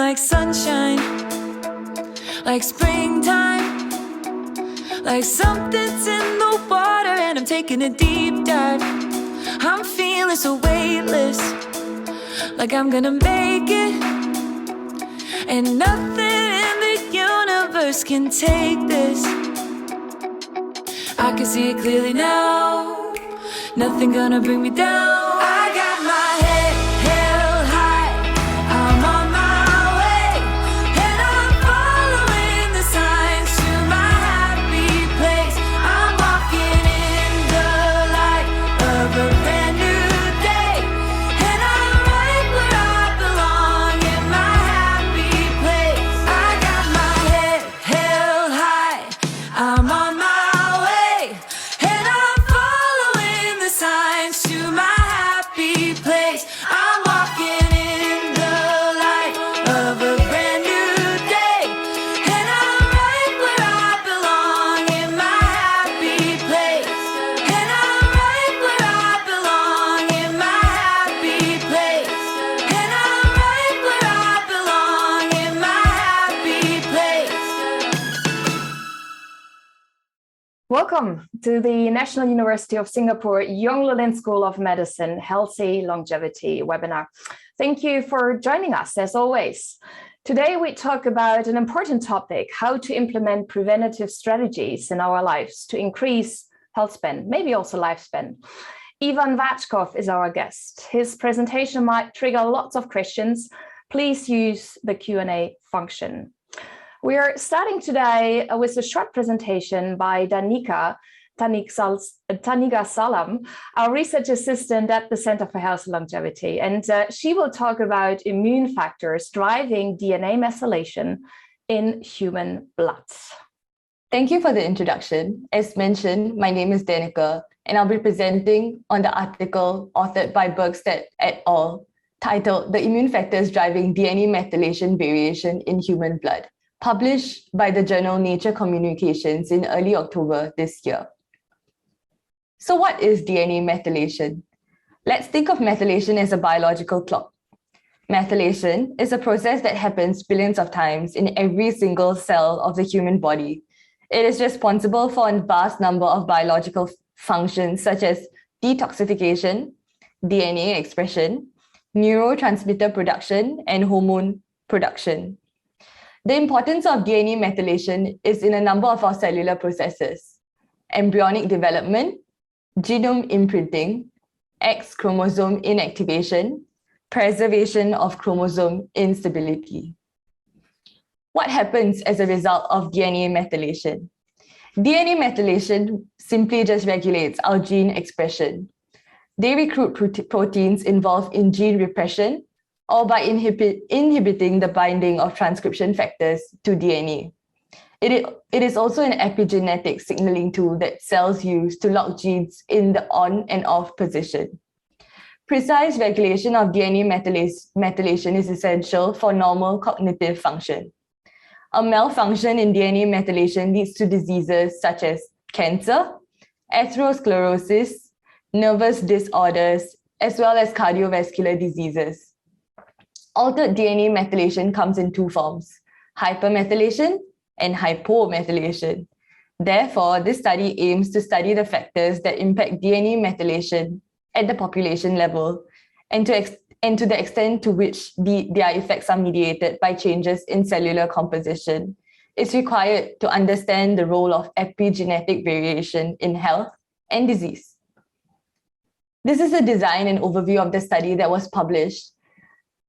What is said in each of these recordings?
like sunshine, like springtime, like something's in the water and I'm taking a deep dive. I'm feeling so weightless, like I'm gonna make it, and nothing in the universe can take this. I can see it clearly now, nothing gonna bring me down. I got my head held high, I'm on my way, and I'm following the signs to my happy place. I'm walking in the light of a brand new day, and I'm right where I belong, in my happy place. I got my head held high, I'm on my way, and I'm following the signs to my happy place. I'm walking in the light of a brand new day, and I'm right where I belong, in my happy place. And I'm right where I belong, in my happy place. And I'm right where I belong, in my happy place. Welcome to the National University of Singapore Yonglin School of Medicine Healthy Longevity webinar. Thank you for joining us as always. Today we talk about an important topic, how to implement preventative strategies in our lives to increase health span, maybe also lifespan. Ivan Vatchkov is our guest. His presentation might trigger lots of questions. Please use the Q&A function. We are starting today with a short presentation by Taniga Salam, our research assistant at the Center for Health and Longevity. And she will talk about immune factors driving DNA methylation in human blood. Thank you for the introduction. As mentioned, my name is Danica, and I'll be presenting on the article authored by Bergstedt et al., titled The Immune Factors Driving DNA Methylation Variation in Human Blood, published by the journal Nature Communications in early October this year. So what is DNA methylation? Let's think of methylation as a biological clock. Methylation is a process that happens billions of times in every single cell of the human body. It is responsible for a vast number of biological functions such as detoxification, DNA expression, neurotransmitter production, and hormone production. The importance of DNA methylation is in a number of our cellular processes: embryonic development, genome imprinting, X chromosome inactivation, preservation of chromosome instability. What happens as a result of DNA methylation? DNA methylation simply just regulates our gene expression. They recruit proteins involved in gene repression or by inhibiting the binding of transcription factors to DNA. It is also an epigenetic signaling tool that cells use to lock genes in the on and off position. Precise regulation of DNA methylation is essential for normal cognitive function. A malfunction in DNA methylation leads to diseases such as cancer, atherosclerosis, nervous disorders, as well as cardiovascular diseases. Altered DNA methylation comes in two forms: hypermethylation and hypomethylation. Therefore, this study aims to study the factors that impact DNA methylation at the population level and to the extent to which their effects are mediated by changes in cellular composition. It's required to understand the role of epigenetic variation in health and disease. This is a design and overview of the study that was published.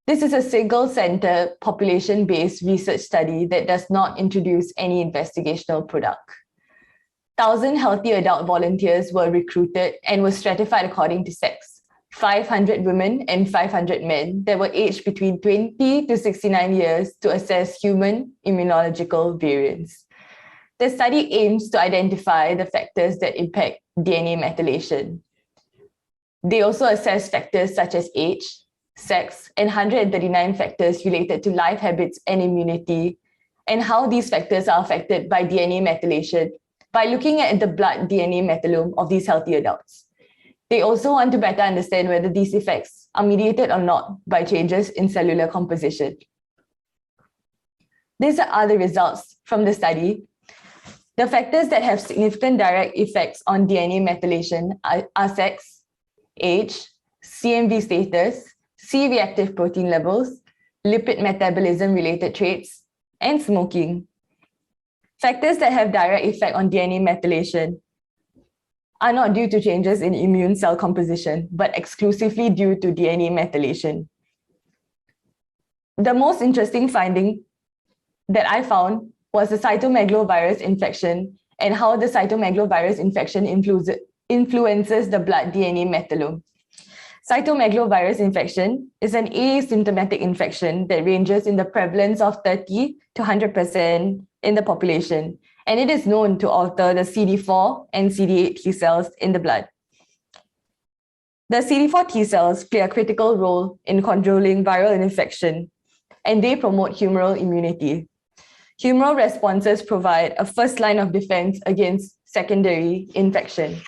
This is a single-center, population-based research study that does not introduce any investigational product. 1,000 healthy adult volunteers were recruited and were stratified according to sex: 500 women and 500 men that were aged between 20 to 69 years to assess human immunological variants. The study aims to identify the factors that impact DNA methylation. They also assess factors such as age, sex, and 139 factors related to life habits and immunity, and how these factors are affected by DNA methylation by looking at the blood DNA methylome of these healthy adults. They also want to better understand whether these effects are mediated or not by changes in cellular composition. These are the results from the study. The factors that have significant direct effects on DNA methylation are sex, age, CMV status, C-reactive protein levels, lipid metabolism-related traits, and smoking. Factors that have direct effect on DNA methylation are not due to changes in immune cell composition, but exclusively due to DNA methylation. The most interesting finding that I found was the cytomegalovirus infection and how the cytomegalovirus infection influences the blood DNA methylome. Cytomegalovirus infection is an asymptomatic infection that ranges in the prevalence of 30 to 100% in the population, and it is known to alter the CD4 and CD8 T cells in the blood. The CD4 T cells play a critical role in controlling viral infection, and they promote humoral immunity. Humoral responses provide a first line of defense against secondary infection.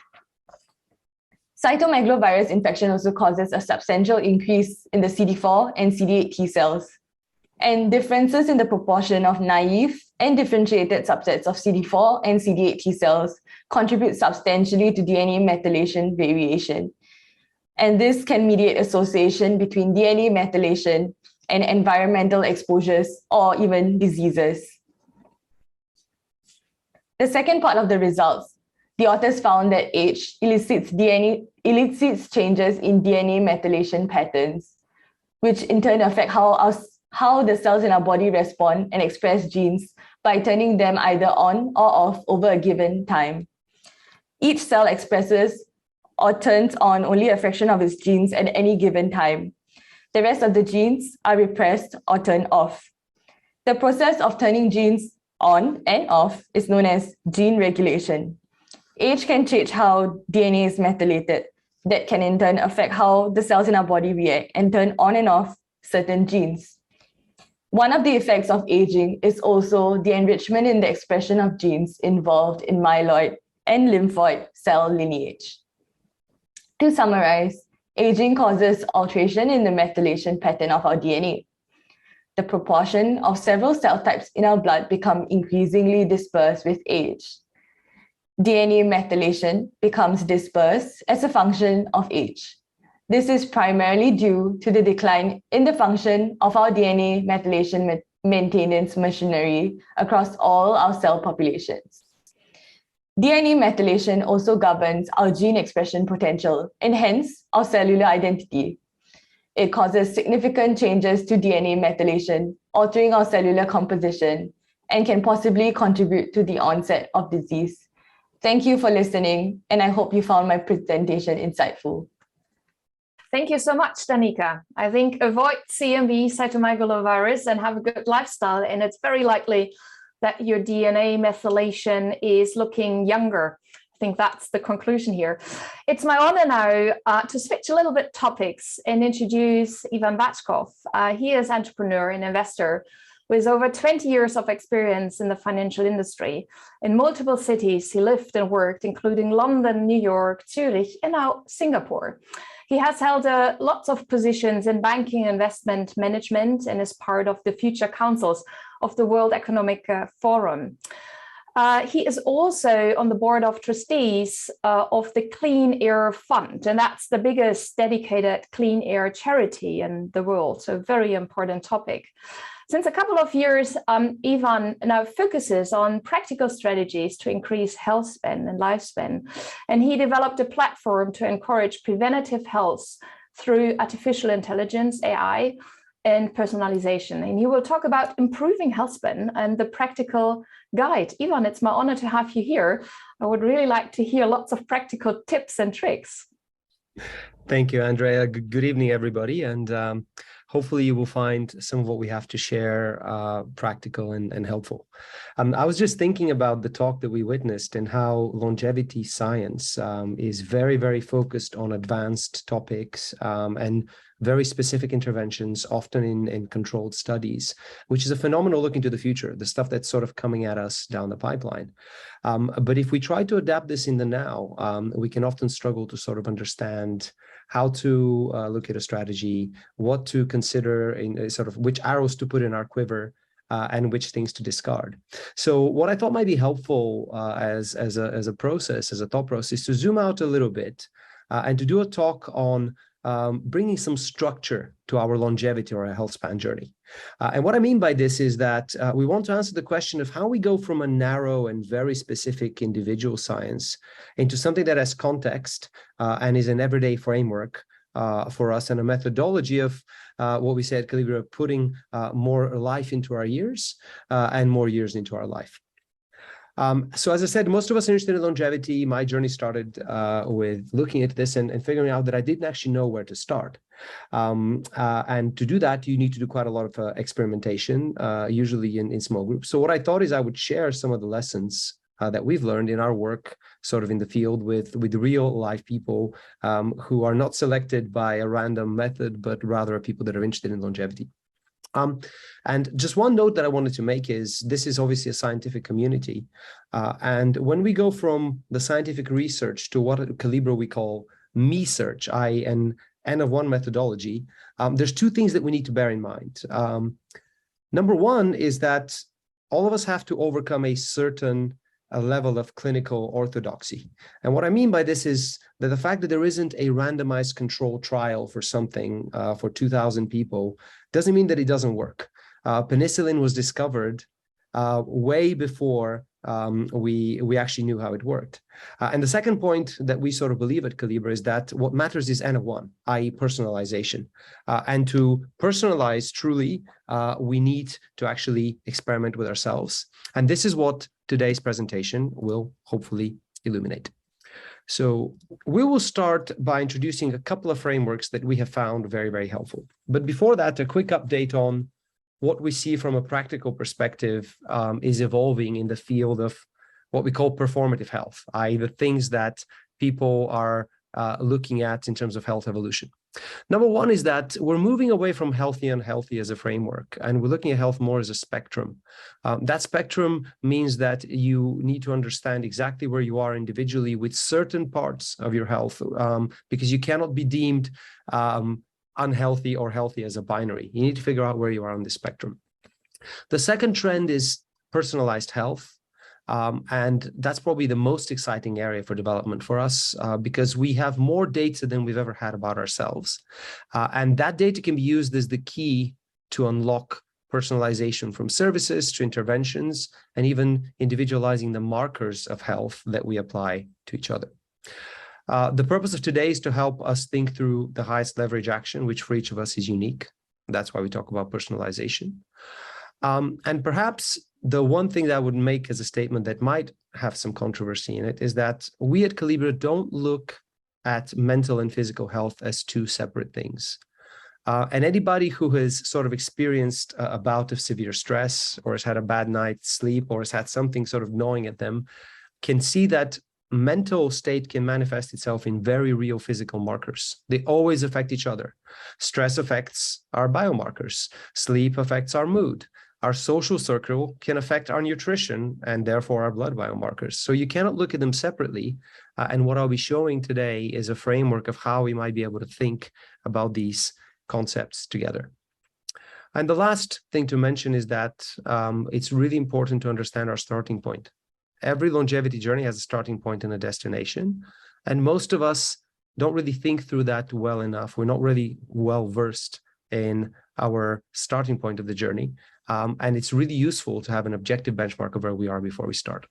Cytomegalovirus infection also causes a substantial increase in the CD4 and CD8 T cells, and differences in the proportion of naive and differentiated subsets of CD4 and CD8 T cells contribute substantially to DNA methylation variation. And this can mediate association between DNA methylation and environmental exposures or even diseases. The second part of the results, the authors found that age elicits changes in DNA methylation patterns, which in turn affect how the cells in our body respond and express genes by turning them either on or off over a given time. Each cell expresses or turns on only a fraction of its genes at any given time. The rest of the genes are repressed or turned off. The process of turning genes on and off is known as gene regulation. Age can change how DNA is methylated. That can in turn affect how the cells in our body react and turn on and off certain genes. One of the effects of aging is also the enrichment in the expression of genes involved in myeloid and lymphoid cell lineage. To summarize, aging causes alteration in the methylation pattern of our DNA. The proportion of several cell types in our blood become increasingly dispersed with age. DNA methylation becomes dispersed as a function of age. This is primarily due to the decline in the function of our DNA methylation maintenance machinery across all our cell populations. DNA methylation also governs our gene expression potential and hence our cellular identity. It causes significant changes to DNA methylation, altering our cellular composition, and can possibly contribute to the onset of disease. Thank you for listening, and I hope you found my presentation insightful. Thank you so much, Danica. I think avoid CMV, cytomegalovirus, and have a good lifestyle, and it's very likely that your DNA methylation is looking younger. I think that's the conclusion here. It's my honor now to switch a little bit topics and introduce Ivan Vatchkov. He is an entrepreneur and investor with over 20 years of experience in the financial industry. In multiple cities, he lived and worked, including London, New York, Zurich, and now Singapore. He has held lots of positions in banking, investment management, and is part of the future councils of the World Economic Forum. He is also on the board of trustees of the Clean Air Fund, and that's the biggest dedicated clean air charity in the world, so a very important topic. Since a couple of years, Ivan now focuses on practical strategies to increase health span and lifespan, and he developed a platform to encourage preventative health through artificial intelligence, AI, and personalization. And he will talk about improving health span and the practical guide. Ivan, it's my honor to have you here. I would really like to hear lots of practical tips and tricks. Thank you, Andrea. Good evening, everybody. And hopefully you will find some of what we have to share practical and helpful. I was just thinking about the talk that we witnessed and how longevity science is very, very focused on advanced topics and very specific interventions, often in controlled studies, which is a phenomenal look into the future, the stuff that's sort of coming at us down the pipeline. But if we try to adapt this in the now, we can often struggle to sort of understand how to look at a strategy, what to consider in sort of which arrows to put in our quiver and which things to discard. So what I thought might be helpful as a process, as a thought process, is to zoom out a little bit and to do a talk on bringing some structure to our longevity or our health span journey. And what I mean by this is that we want to answer the question of how we go from a narrow and very specific individual science into something that has context and is an everyday framework for us, and a methodology of what we say at Kalibra, putting more life into our years and more years into our life. So as I said, most of us are interested in longevity. My journey started with looking at this and figuring out that I didn't actually know where to start. And to do that, you need to do quite a lot of experimentation, usually in small groups. So what I thought is I would share some of the lessons that we've learned in our work sort of in the field with real life people who are not selected by a random method, but rather are people that are interested in longevity. And just one note that I wanted to make is this is obviously a scientific community. And when we go from the scientific research to what at Kalibra we call me-search, N of one methodology, there's two things that we need to bear in mind. Number one is that all of us have to overcome a certain level of clinical orthodoxy. And what I mean by this is that the fact that there isn't a randomized controlled trial for something for 2,000 people doesn't mean that it doesn't work. Penicillin was discovered way before we actually knew how it worked. And the second point that we sort of believe at Kalibra is that what matters is N of one, i.e. personalization. And to personalize truly, we need to actually experiment with ourselves. And this is what today's presentation will hopefully illuminate. So we will start by introducing a couple of frameworks that we have found very, very helpful. But before that, a quick update on what we see from a practical perspective is evolving in the field of what we call performative health, i.e. the things that people are looking at in terms of health evolution. Number one is that we're moving away from healthy and unhealthy as a framework, and we're looking at health more as a spectrum. That spectrum means that you need to understand exactly where you are individually with certain parts of your health, because you cannot be deemed unhealthy or healthy as a binary. You need to figure out where you are on the spectrum. The second trend is personalized health. And that's probably the most exciting area for development for us because we have more data than we've ever had about ourselves. And that data can be used as the key to unlock personalization from services to interventions and even individualizing the markers of health that we apply to each other. The purpose of today is to help us think through the highest leverage action, which for each of us is unique. That's why we talk about personalization. And perhaps the one thing that I would make as a statement that might have some controversy in it is that we at Kalibra don't look at mental and physical health as two separate things. And anybody who has sort of experienced a bout of severe stress or has had a bad night's sleep or has had something sort of gnawing at them can see that mental state can manifest itself in very real physical markers. They always affect each other. Stress affects our biomarkers. Sleep affects our mood. Our social circle can affect our nutrition and therefore our blood biomarkers. So you cannot look at them separately. And what I'll be showing today is a framework of how we might be able to think about these concepts together. And the last thing to mention is that it's really important to understand our starting point. Every longevity journey has a starting point and a destination. And most of us don't really think through that well enough. We're not really well versed in our starting point of the journey. And it's really useful to have an objective benchmark of where we are before we start.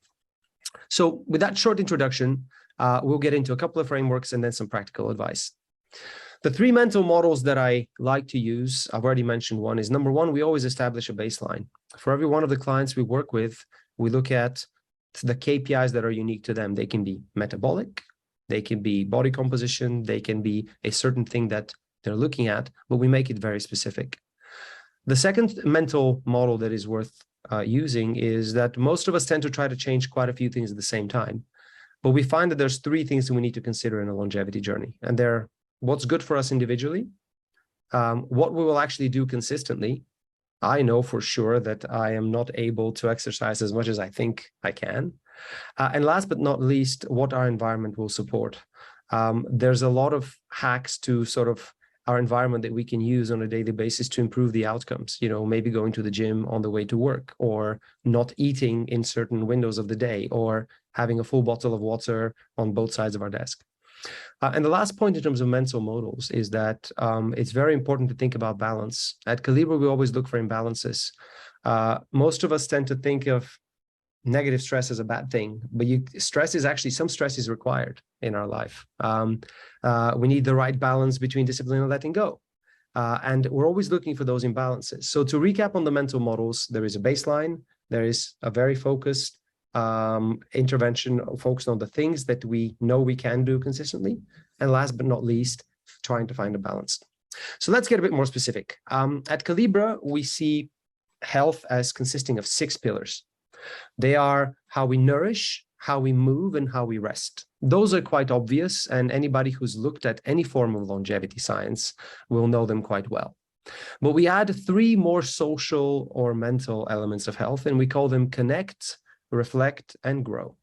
So with that short introduction, we'll get into a couple of frameworks and then some practical advice. The three mental models that I like to use, I've already mentioned one, is number one, we always establish a baseline. For every one of the clients we work with, we look at the KPIs that are unique to them. They can be metabolic, they can be body composition, they can be a certain thing that they're looking at, but we make it very specific. The second mental model that is worth using is that most of us tend to try to change quite a few things at the same time. But we find that there's three things that we need to consider in a longevity journey. And they're what's good for us individually, what we will actually do consistently. I know for sure that I am not able to exercise as much as I think I can. And last but not least, what our environment will support. There's a lot of hacks to sort of our environment that we can use on a daily basis to improve the outcomes, maybe going to the gym on the way to work, or not eating in certain windows of the day, or having a full bottle of water on both sides of our desk. And the last point in terms of mental modals is that it's very important to think about balance. At Kalibra, we always look for imbalances. Most of us tend to think of negative stress as a bad thing, but some stress is required in our life. We need the right balance between discipline and letting go. And we're always looking for those imbalances. So to recap on the mental models, there is a baseline, there is a very focused intervention focused on the things that we know we can do consistently. And last but not least, trying to find a balance. So let's get a bit more specific. At Kalibra, we see health as consisting of 6 pillars. They are how we nourish, how we move, and how we rest. Those are quite obvious, and anybody who's looked at any form of longevity science will know them quite well. But we add 3 more social or mental elements of health, and we call them connect, reflect, and grow.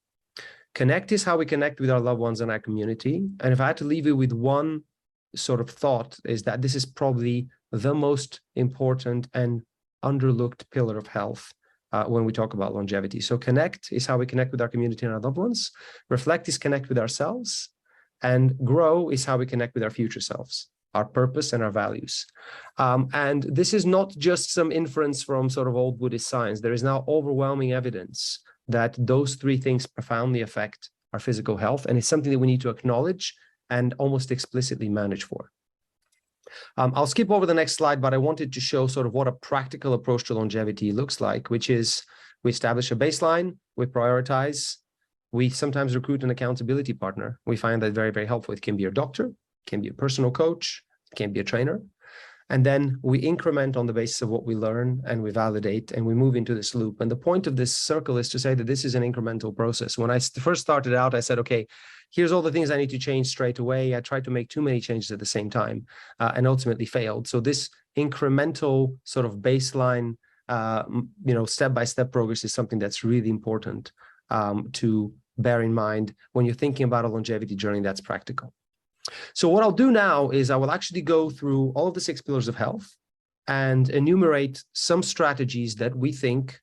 Connect is how we connect with our loved ones and our community. And if I had to leave you with one sort of thought, is that this is probably the most important and underlooked pillar of health when we talk about longevity. So connect is how we connect with our community and our loved ones. Reflect is connect with ourselves. And grow is how we connect with our future selves, our purpose and our values. And this is not just some inference from sort of old Buddhist science. There is now overwhelming evidence that those 3 things profoundly affect our physical health. And it's something that we need to acknowledge and almost explicitly manage for. I'll skip over the next slide, but I wanted to show sort of what a practical approach to longevity looks like, which is we establish a baseline, we prioritize, we sometimes recruit an accountability partner. We find that very, very helpful. It can be your doctor, it can be a personal coach, it can be a trainer. And then we increment on the basis of what we learn, and we validate, and we move into this loop. And the point of this circle is to say that this is an incremental process. When I first started out, I said, okay, here's all the things I need to change straight away. I tried to make too many changes at the same time and ultimately failed. So this incremental sort of baseline, step-by-step progress is something that's really important to bear in mind when you're thinking about a longevity journey that's practical. So what I'll do now is I will actually go through all of the 6 pillars of health and enumerate some strategies that we think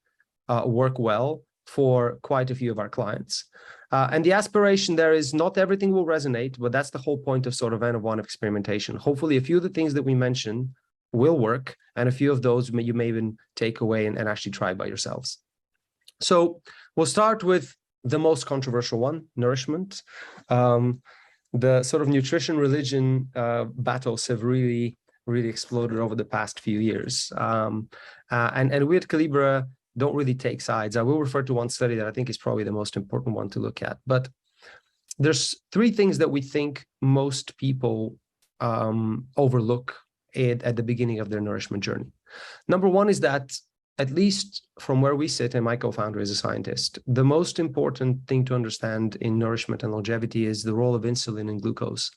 work well for quite a few of our clients. And the aspiration there is not everything will resonate, but that's the whole point of sort of N of 1 experimentation. Hopefully a few of the things that we mentioned will work, and a few of those you may even take away and actually try by yourselves. So we'll start with the most controversial one, nourishment. The sort of nutrition religion battles have really exploded over the past few years. And we at Kalibra don't really take sides. I will refer to one study that I think is probably the most important one to look at. But there's 3 things that we think most people overlook at the beginning of their nourishment journey. Number 1 is that, at least from where we sit, and my co-founder is a scientist, the most important thing to understand in nourishment and longevity is the role of insulin and glucose.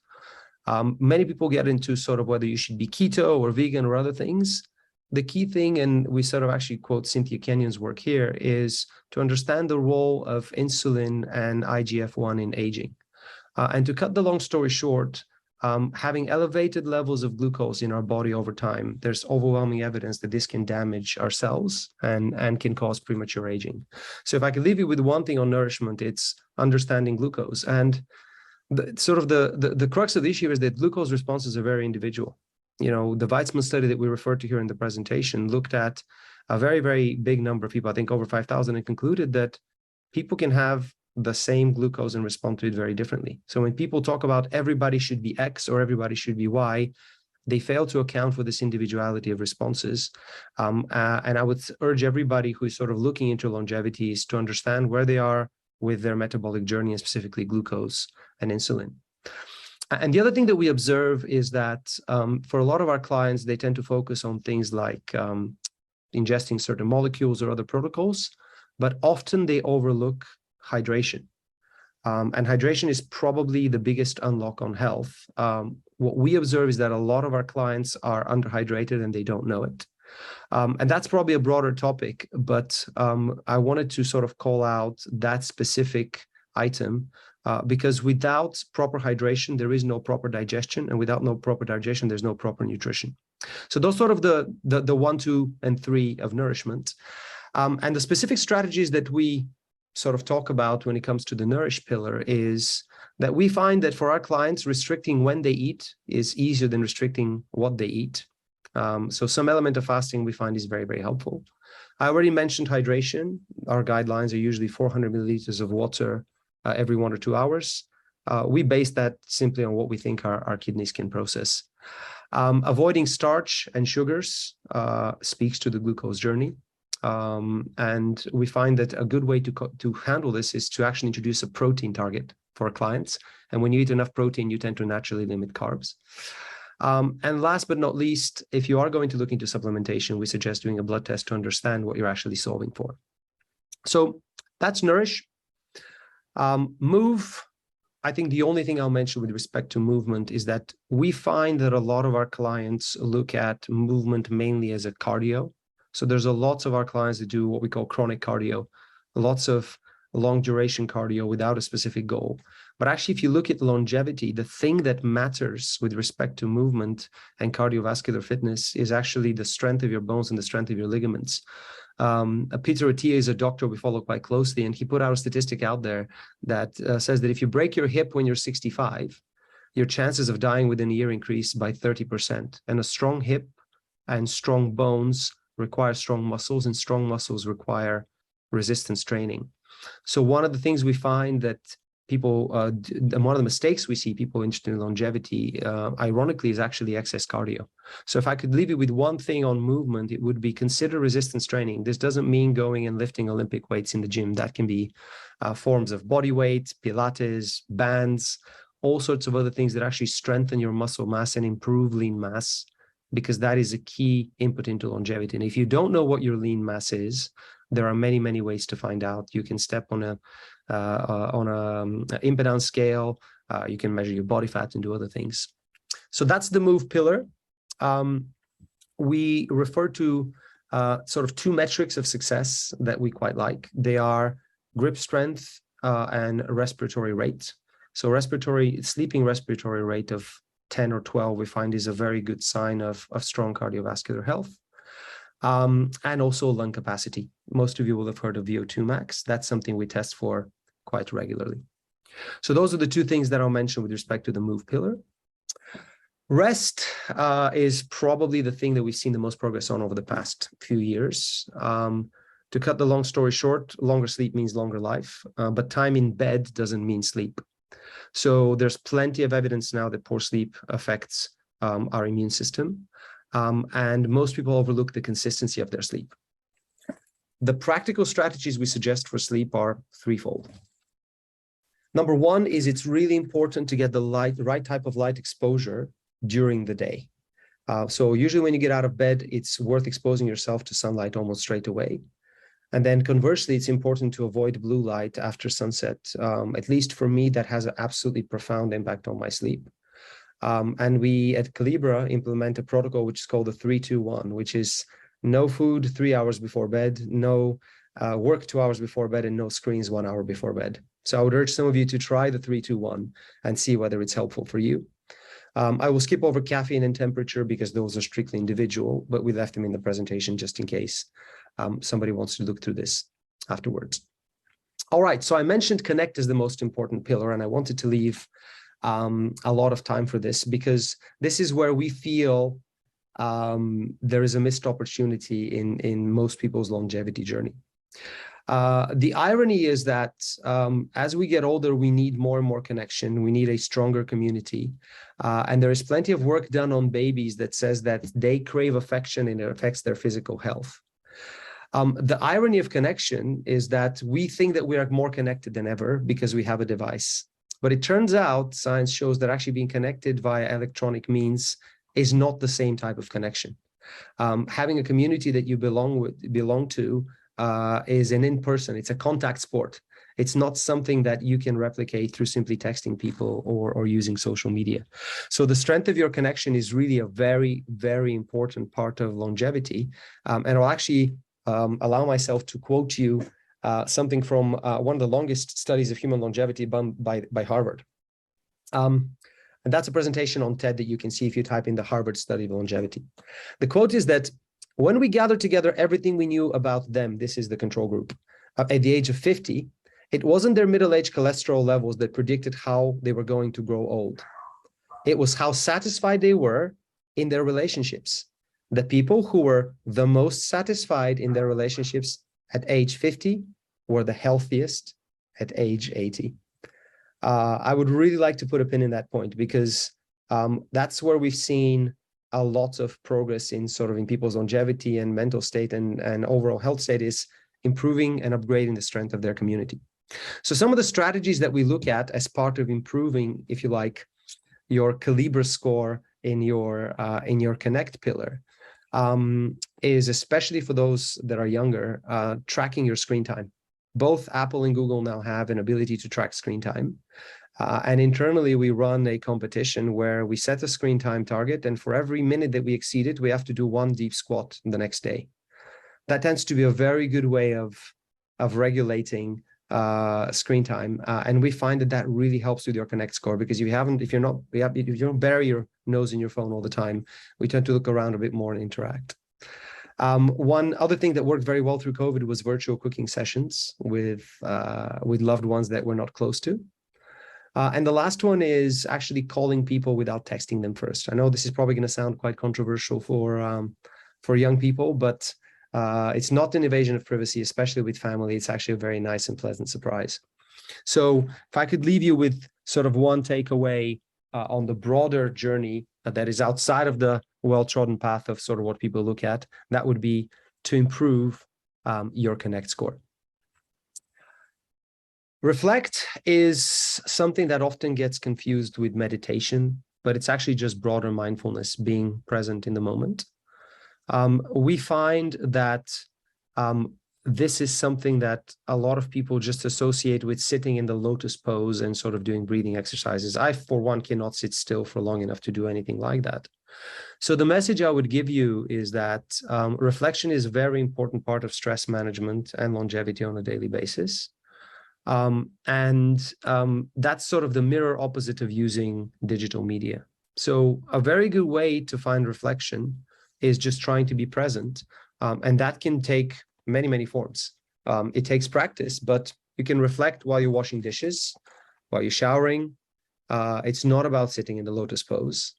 Many people get into sort of whether you should be keto or vegan or other things. The key thing, and we sort of actually quote Cynthia Kenyon's work here, is to understand the role of insulin and IGF-1 in aging. And to cut the long story short, having elevated levels of glucose in our body over time, there's overwhelming evidence that this can damage our cells and can cause premature aging. So if I could leave you with one thing on nourishment, it's understanding glucose. And the crux of the issue is that glucose responses are very individual. The Weizmann study that we referred to here in the presentation looked at a very, very big number of people, I think over 5,000, and concluded that people can have the same glucose and respond to it very differently. So when people talk about everybody should be X or everybody should be Y, they fail to account for this individuality of responses. And I would urge everybody who is sort of looking into longevity is to understand where they are with their metabolic journey, and specifically glucose and insulin. And the other thing that we observe is that for a lot of our clients, they tend to focus on things like ingesting certain molecules or other protocols, but often they overlook hydration. And hydration is probably the biggest unlock on health. What we observe is that a lot of our clients are underhydrated and they don't know it. And that's probably a broader topic, but I wanted to sort of call out that specific item because without proper hydration, there is no proper digestion, and without no proper digestion, there's no proper nutrition. So those sort of the 1, 2, and 3 of nourishment. And the specific strategies that we sort of talk about when it comes to the nourish pillar is that we find that for our clients, restricting when they eat is easier than restricting what they eat. So some element of fasting we find is very, very helpful. I already mentioned hydration. Our guidelines are usually 400 milliliters of water every 1 or 2 hours. We base that simply on what we think our kidneys can process. Avoiding starch and sugars speaks to the glucose journey. And we find that a good way to handle this is to actually introduce a protein target for our clients. And when you eat enough protein, you tend to naturally limit carbs. And last but not least, if you are going to look into supplementation, we suggest doing a blood test to understand what you're actually solving for. So that's nourish. Move. I think the only thing I'll mention with respect to movement is that we find that a lot of our clients look at movement mainly as a cardio. So there's lots of our clients that do what we call chronic cardio, lots of long duration cardio without a specific goal. But actually, if you look at longevity, the thing that matters with respect to movement and cardiovascular fitness is actually the strength of your bones and the strength of your ligaments. Peter Attia is a doctor we follow quite closely, and he put out a statistic out there that says that if you break your hip when you're 65, your chances of dying within a year increase by 30%. And a strong hip and strong bones require strong muscles, and strong muscles require resistance training. So one of the things we find that people, one of the mistakes we see people interested in longevity, ironically, is actually excess cardio. So if I could leave you with one thing on movement, it would be consider resistance training. This doesn't mean going and lifting Olympic weights in the gym. That can be forms of body weight, Pilates, bands, all sorts of other things that actually strengthen your muscle mass and improve lean mass, because that is a key input into longevity. And if you don't know what your lean mass is, there are many, many ways to find out. You can step on a impedance scale. You can measure your body fat and do other things. So that's the move pillar. We refer to sort of 2 metrics of success that we quite like. They are grip strength and respiratory rate. So sleeping respiratory rate of 10 or 12, we find is a very good sign of strong cardiovascular health. And also lung capacity. Most of you will have heard of VO2 max. That's something we test for quite regularly. So those are the 2 things that I'll mention with respect to the move pillar. Rest is probably the thing that we've seen the most progress on over the past few years. To cut the long story short, longer sleep means longer life, but time in bed doesn't mean sleep. So there's plenty of evidence now that poor sleep affects our immune system. And most people overlook the consistency of their sleep. The practical strategies we suggest for sleep are threefold. Number 1 is it's really important to get the right type of light exposure during the day. So usually when you get out of bed, it's worth exposing yourself to sunlight almost straight away. And then conversely, it's important to avoid blue light after sunset. At least for me, that has an absolutely profound impact on my sleep. And we at Kalibra implement a protocol which is called the 3-2-1, which is no food 3 hours before bed, no work 2 hours before bed, and no screens 1 hour before bed. So I would urge some of you to try the 3-2-1 and see whether it's helpful for you. I will skip over caffeine and temperature because those are strictly individual, but we left them in the presentation just in case somebody wants to look through this afterwards. All right, so I mentioned connect as the most important pillar, and I wanted to leave a lot of time for this because this is where we feel there is a missed opportunity in most people's longevity journey. The irony is that as we get older, we need more and more connection. We need a stronger community. And there is plenty of work done on babies that says that they crave affection and it affects their physical health. The irony of connection is that we think that we are more connected than ever because we have a device. But it turns out science shows that actually being connected via electronic means is not the same type of connection. Having a community that you belong to is an in-person, it's a contact sport. It's not something that you can replicate through simply texting people or using social media. So the strength of your connection is really a very, very important part of longevity. And I'll actually allow myself to quote you something from one of the longest studies of human longevity by Harvard. And that's a presentation on TED that you can see if you type in the Harvard study of longevity. The quote is that when we gathered together everything we knew about them, this is the control group, at the age of 50, it wasn't their middle-age cholesterol levels that predicted how they were going to grow old. It was how satisfied they were in their relationships. The people who were the most satisfied in their relationships at age 50 were the healthiest at age 80. I would really like to put a pin in that point, because that's where we've seen a lot of progress in sort of in people's longevity and mental state and overall health state, is improving and upgrading the strength of their community. So some of the strategies that we look at as part of improving, if you like, your Kalibra score in your Connect pillar is, especially for those that are younger, tracking your screen time. Both Apple and Google now have an ability to track screen time. And internally, we run a competition where we set a screen time target, and for every minute that we exceed it, we have to do one deep squat the next day. That tends to be a very good way of regulating screen time, and we find that really helps with your Connect score, because if you don't bury your nose in your phone all the time, we tend to look around a bit more and interact. One other thing that worked very well through COVID was virtual cooking sessions with loved ones that we're not close to. And the last one is actually calling people without texting them first. I know this is probably going to sound quite controversial for young people, but it's not an invasion of privacy, especially with family. It's actually a very nice and pleasant surprise. So if I could leave you with sort of one takeaway on the broader journey that is outside of the well-trodden path of sort of what people look at, that would be to improve your Connect score. Reflect is something that often gets confused with meditation, but it's actually just broader mindfulness, being present in the moment. We find that this is something that a lot of people just associate with sitting in the lotus pose and sort of doing breathing exercises. I, for one, cannot sit still for long enough to do anything like that. So the message I would give you is that reflection is a very important part of stress management and longevity on a daily basis. That's sort of the mirror opposite of using digital media. So a very good way to find reflection is just trying to be present. And that can take many, many forms. It takes practice, but you can reflect while you're washing dishes, while you're showering. It's not about sitting in the lotus pose.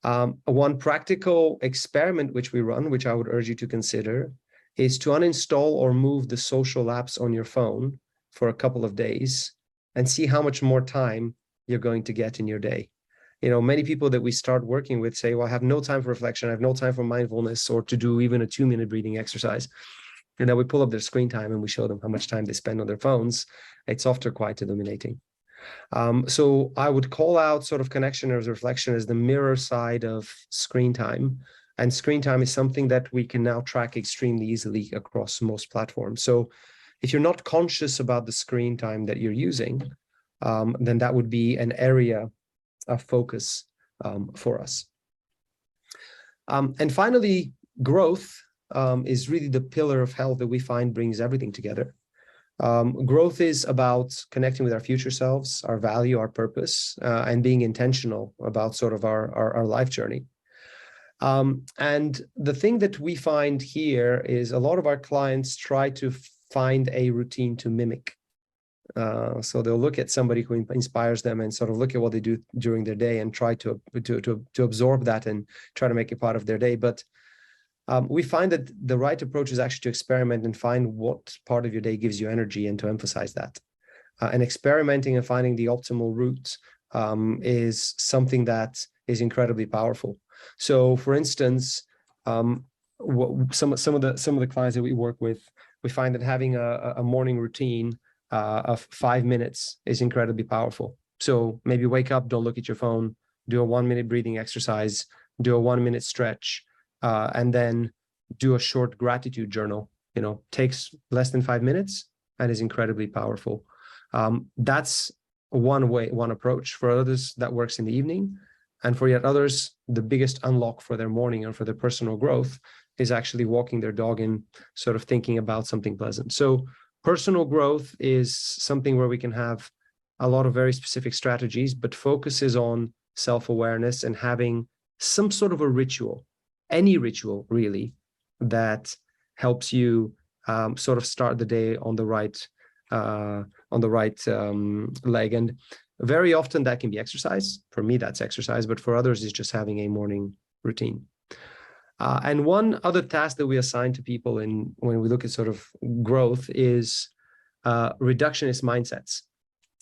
One practical experiment which we run, which I would urge you to consider, is to uninstall or move the social apps on your phone for a couple of days and see how much more time you're going to get in your day. You know, many people that we start working with say, well, I have no time for reflection, I have no time for mindfulness, or to do even a 2-minute breathing exercise. And then we pull up their screen time and we show them how much time they spend on their phones. It's often quite illuminating. So I would call out sort of connection as reflection as the mirror side of screen time. And screen time is something that we can now track extremely easily across most platforms. So if you're not conscious about the screen time that you're using, then that would be an area of focus for us. And finally, growth is really the pillar of health that we find brings everything together. Growth is about connecting with our future selves, our value, our purpose, and being intentional about sort of our life journey. And the thing that we find here is a lot of our clients try to find a routine to mimic. So they'll look at somebody who inspires them and sort of look at what they do during their day and try to absorb that and try to make it part of their day. But we find that the right approach is actually to experiment and find what part of your day gives you energy and to emphasize that. And experimenting and finding the optimal route is something that is incredibly powerful. So, for instance, some of the clients that we work with, we find that having a morning routine of 5 minutes is incredibly powerful. So maybe wake up, don't look at your phone, do a 1-minute breathing exercise, do a 1-minute stretch, and then do a short gratitude journal. You know, takes less than 5 minutes and is incredibly powerful. That's one approach. For others, that works in the evening. And for yet others, the biggest unlock for their morning or for their personal growth is actually walking their dog and sort of thinking about something pleasant. So Personal growth is something where we can have a lot of very specific strategies, but focuses on self-awareness and having some sort of a ritual, any ritual really, that helps you sort of start the day on the right leg. And very often that can be exercise. For me, that's exercise, but for others, it's just having a morning routine. And one other task that we assign to people when we look at sort of growth is reductionist mindsets.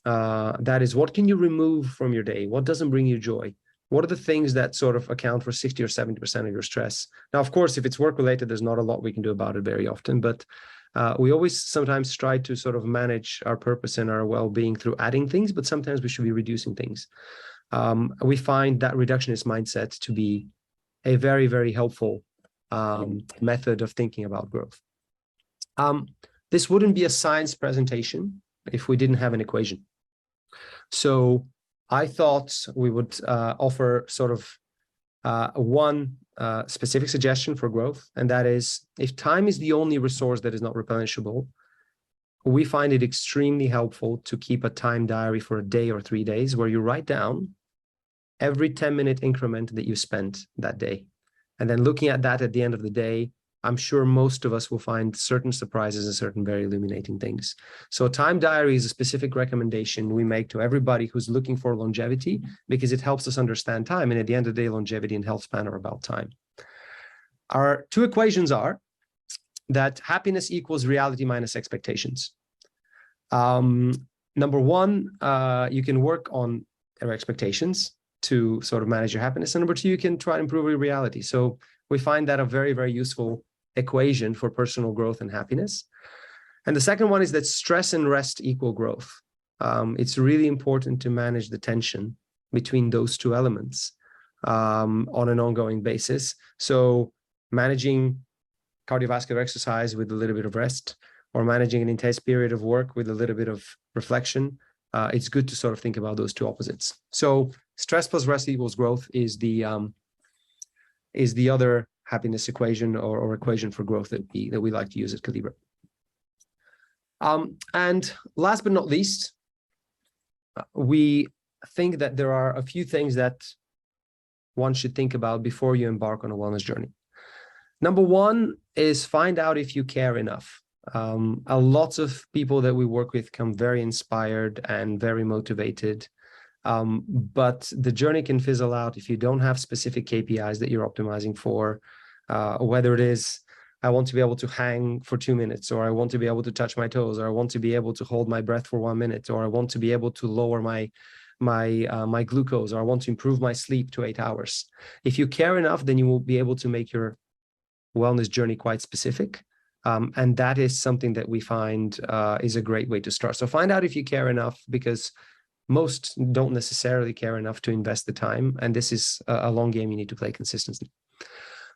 That is, what can you remove from your day? What doesn't bring you joy? What are the things that sort of account for 60 or 70% of your stress? Now, of course, if it's work-related, there's not a lot we can do about it very often, but we always sometimes try to sort of manage our purpose and our well-being through adding things, but sometimes we should be reducing things. We find that reductionist mindset to be a very, very helpful method of thinking about growth. This wouldn't be a science presentation if we didn't have an equation. So I thought we would offer sort of one specific suggestion for growth, and that is, if time is the only resource that is not replenishable, we find it extremely helpful to keep a time diary for a day or 3 days where you write down every 10-minute increment that you spent that day. And then looking at that at the end of the day, I'm sure most of us will find certain surprises and certain very illuminating things. So a time diary is a specific recommendation we make to everybody who's looking for longevity, because it helps us understand time. And at the end of the day, longevity and health span are about time. Our two equations are that happiness equals reality minus expectations. Number one, you can work on your expectations to sort of manage your happiness. And number two, you can try to improve your reality. So we find that a very, very useful equation for personal growth and happiness. And the second one is that stress and rest equal growth. It's really important to manage the tension between those two elements on an ongoing basis. So managing cardiovascular exercise with a little bit of rest, or managing an intense period of work with a little bit of reflection, it's good to sort of think about those two opposites. So stress plus rest equals growth is the other happiness equation or equation for growth that we like to use at Kalibra. And last but not least, we think that there are a few things that one should think about before you embark on a wellness journey. Number one is find out if you care enough. A lot of people that we work with come very inspired and very motivated, but the journey can fizzle out if you don't have specific KPIs that you're optimizing for, whether it is, I want to be able to hang for 2 minutes, or I want to be able to touch my toes, or I want to be able to hold my breath for 1 minute, or I want to be able to lower my glucose, or I want to improve my sleep to 8 hours. If you care enough, then you will be able to make your wellness journey quite specific. And that is something that we find is a great way to start. So find out if you care enough, because most don't necessarily care enough to invest the time. And this is a long game you need to play consistently.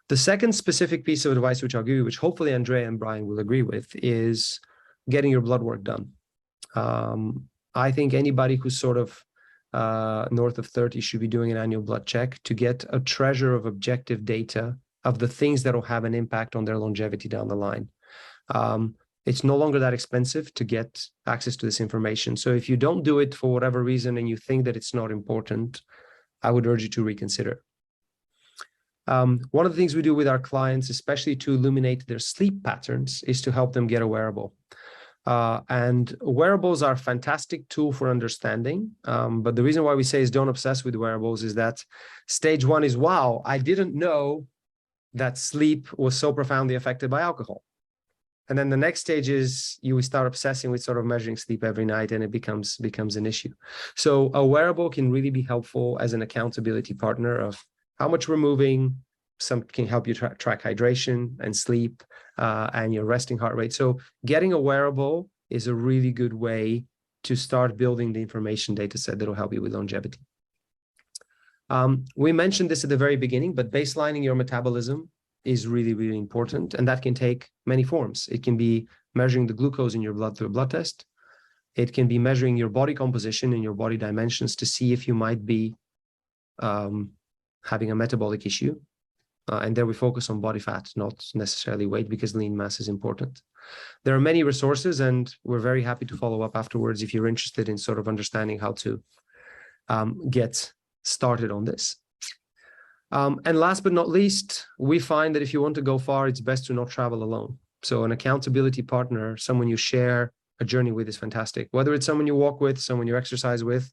The second specific piece of advice which I'll give you, which hopefully Andrea and Brian will agree with, is getting your blood work done. I think anybody who's sort of north of 30 should be doing an annual blood check to get a treasure of objective data of the things that will have an impact on their longevity down the line. It's no longer that expensive to get access to this information. So if you don't do it for whatever reason and you think that it's not important, I would urge you to reconsider. One of the things we do with our clients, especially to illuminate their sleep patterns, is to help them get a wearable. And wearables are a fantastic tool for understanding. But the reason why we say is don't obsess with wearables is that stage one is, wow, I didn't know that sleep was so profoundly affected by alcohol. And then the next stage is you start obsessing with sort of measuring sleep every night, and it becomes an issue. So a wearable can really be helpful as an accountability partner of how much we're moving. Some can help you track hydration and sleep and your resting heart rate. So getting a wearable is a really good way to start building the information data set that will help you with longevity. We mentioned this at the very beginning, but baselining your metabolism is really, really important. And that can take many forms. It can be measuring the glucose in your blood through a blood test. It can be measuring your body composition and your body dimensions to see if you might be having a metabolic issue. And there we focus on body fat, not necessarily weight, because lean mass is important. There are many resources, and we're very happy to follow up afterwards if you're interested in sort of understanding how to get started on this. And last but not least, we find that if you want to go far, it's best to not travel alone. So an accountability partner, someone you share a journey with, is fantastic. Whether it's someone you walk with, someone you exercise with,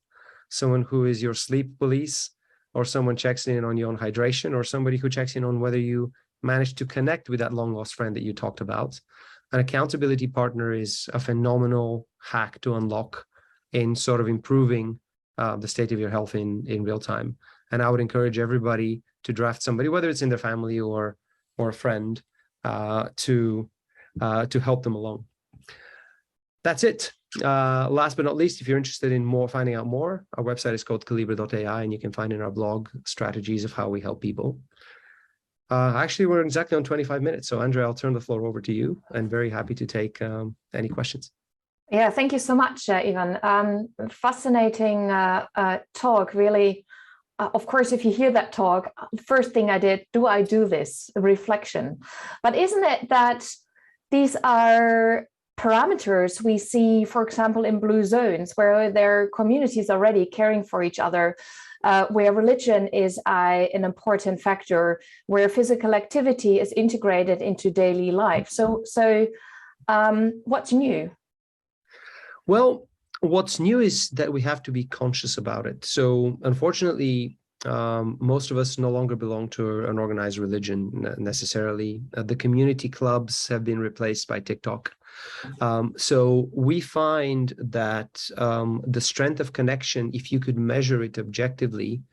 someone who is your sleep police, or someone checks in on you on hydration, or somebody who checks in on whether you managed to connect with that long lost friend that you talked about. An accountability partner is a phenomenal hack to unlock in sort of improving the state of your health in real time. And I would encourage everybody to draft somebody, whether it's in their family or a friend, to help them along. That's it. Last but not least, if you're interested in finding out more, our website is called Kalibra.ai, and you can find in our blog strategies of how we help people. Actually, we're exactly on 25 minutes. So Andrea, I'll turn the floor over to you, and very happy to take any questions. Yeah, thank you so much, Ivan. Fascinating talk, really. Of course, if you hear that talk, first thing I did, do I do this? Reflection. But isn't it that these are parameters we see, for example, in blue zones, where there are communities already caring for each other, where religion is an important factor, where physical activity is integrated into daily life. So what's new? Well, what's new is that we have to be conscious about it. So unfortunately, most of us no longer belong to an organized religion necessarily. The community clubs have been replaced by TikTok. So we find that the strength of connection, if you could measure it objectively,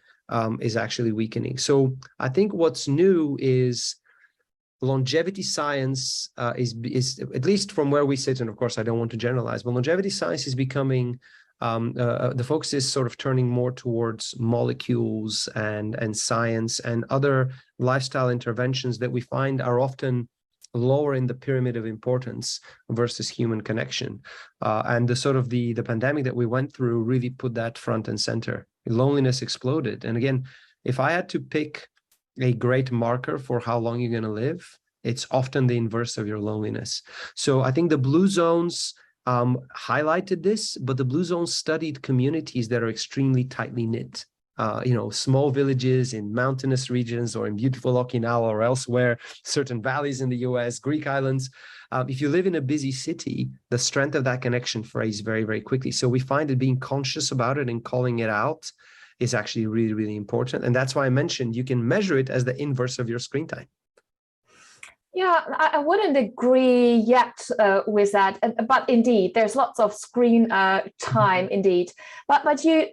is actually weakening. So I think what's new is longevity science is, at least from where we sit, and of course I don't want to generalize, but longevity science is becoming, the focus is sort of turning more towards molecules and science and other lifestyle interventions that we find are often lower in the pyramid of importance versus human connection. And the sort of the pandemic that we went through really put that front and center. Loneliness exploded. And again, if I had to pick a great marker for how long you're going to live, it's often the inverse of your loneliness. So I think the blue zones highlighted this, but the blue zones studied communities that are extremely tightly knit. Small villages in mountainous regions or in beautiful Okinawa or elsewhere, certain valleys in the US, Greek islands. If you live in a busy city, the strength of that connection fades very, very quickly. So we find that being conscious about it and calling it out is actually really, really important. And that's why I mentioned you can measure it as the inverse of your screen time. Yeah, I wouldn't agree yet with that, but indeed, there's lots of screen time, indeed. But you,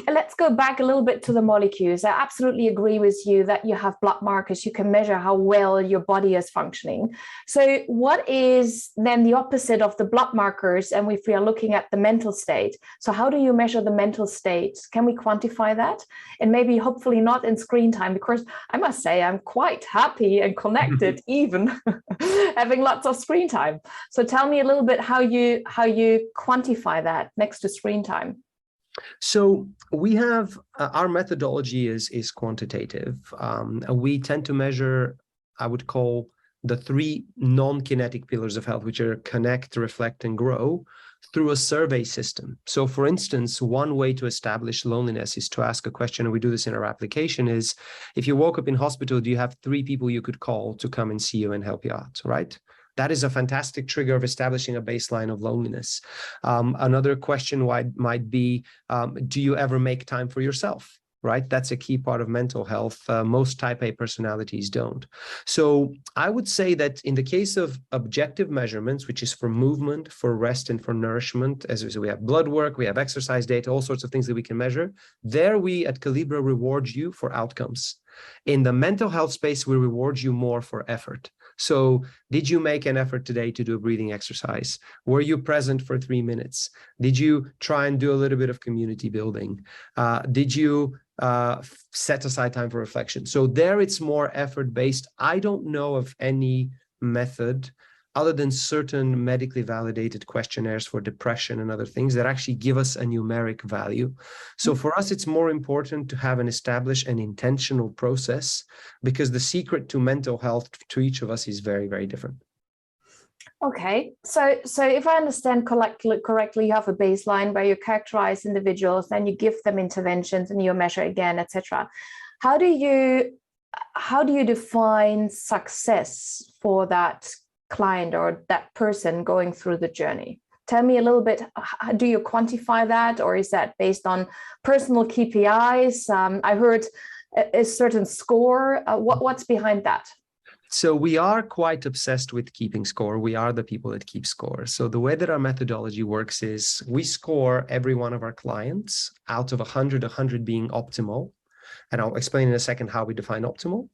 let's go back a little bit to the molecules. I absolutely agree with you that you have blood markers. You can measure how well your body is functioning. So what is then the opposite of the blood markers? And if we are looking at the mental state, so how do you measure the mental state? Can we quantify that? And maybe hopefully not in screen time, because I must say I'm quite happy and connected, even having lots of screen time. So tell me a little bit how you quantify that next to screen time. So we have our methodology is quantitative. We tend to measure, I would call, the three non-kinetic pillars of health, which are connect, reflect, and grow, through a survey system. So for instance, one way to establish loneliness is to ask a question, and we do this in our application, is if you woke up in hospital, do you have 3 people you could call to come and see you and help you out, right? That is a fantastic trigger of establishing a baseline of loneliness. Another question might be, do you ever make time for yourself? Right? That's a key part of mental health. Most type A personalities don't. So I would say that in the case of objective measurements, which is for movement, for rest, and for nourishment, as we have blood work, we have exercise data, all sorts of things that we can measure. There we at Kalibra reward you for outcomes. In the mental health space, we reward you more for effort. So did you make an effort today to do a breathing exercise? Were you present for 3 minutes? Did you try and do a little bit of community building? Did you set aside time for reflection? So there it's more effort based. I don't know of any method other than certain medically validated questionnaires for depression and other things that actually give us a numeric value. So for us, it's more important to have an established and intentional process, because the secret to mental health to each of us is very, very different. Okay, so if I understand correctly, you have a baseline where you characterize individuals, then you give them interventions and you measure again, etc. How do you define success for that client or that person going through the journey? Tell me a little bit, do you quantify that, or is that based on personal KPIs? I heard a certain score. What's behind that? So we are quite obsessed with keeping score. We are the people that keep score. So the way that our methodology works is we score every one of our clients out of 100 being optimal. And I'll explain in a second how we define optimal.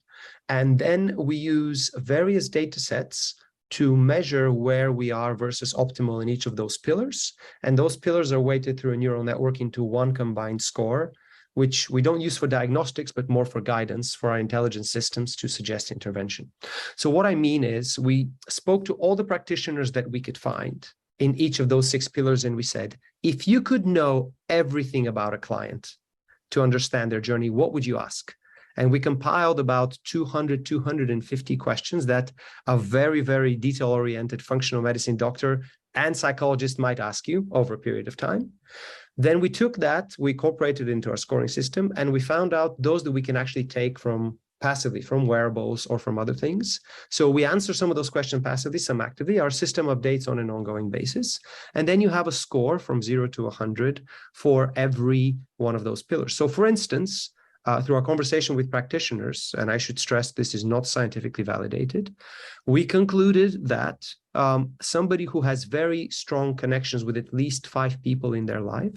And then we use various data sets to measure where we are versus optimal in each of those pillars. And those pillars are weighted through a neural network into one combined score, which we don't use for diagnostics, but more for guidance for our intelligence systems to suggest intervention. So what I mean is we spoke to all the practitioners that we could find in each of those 6 pillars, and we said, if you could know everything about a client to understand their journey, what would you ask? And we compiled about 250 questions that a very, very detail-oriented functional medicine doctor and psychologist might ask you over a period of time. Then we took that, we incorporated it into our scoring system, and we found out those that we can actually take from passively, from wearables or from other things. So we answer some of those questions passively, some actively. Our system updates on an ongoing basis. And then you have a score from 0 to 100 for every one of those pillars. So for instance, through our conversation with practitioners, and I should stress this is not scientifically validated, we concluded that somebody who has very strong connections with at least 5 people in their life,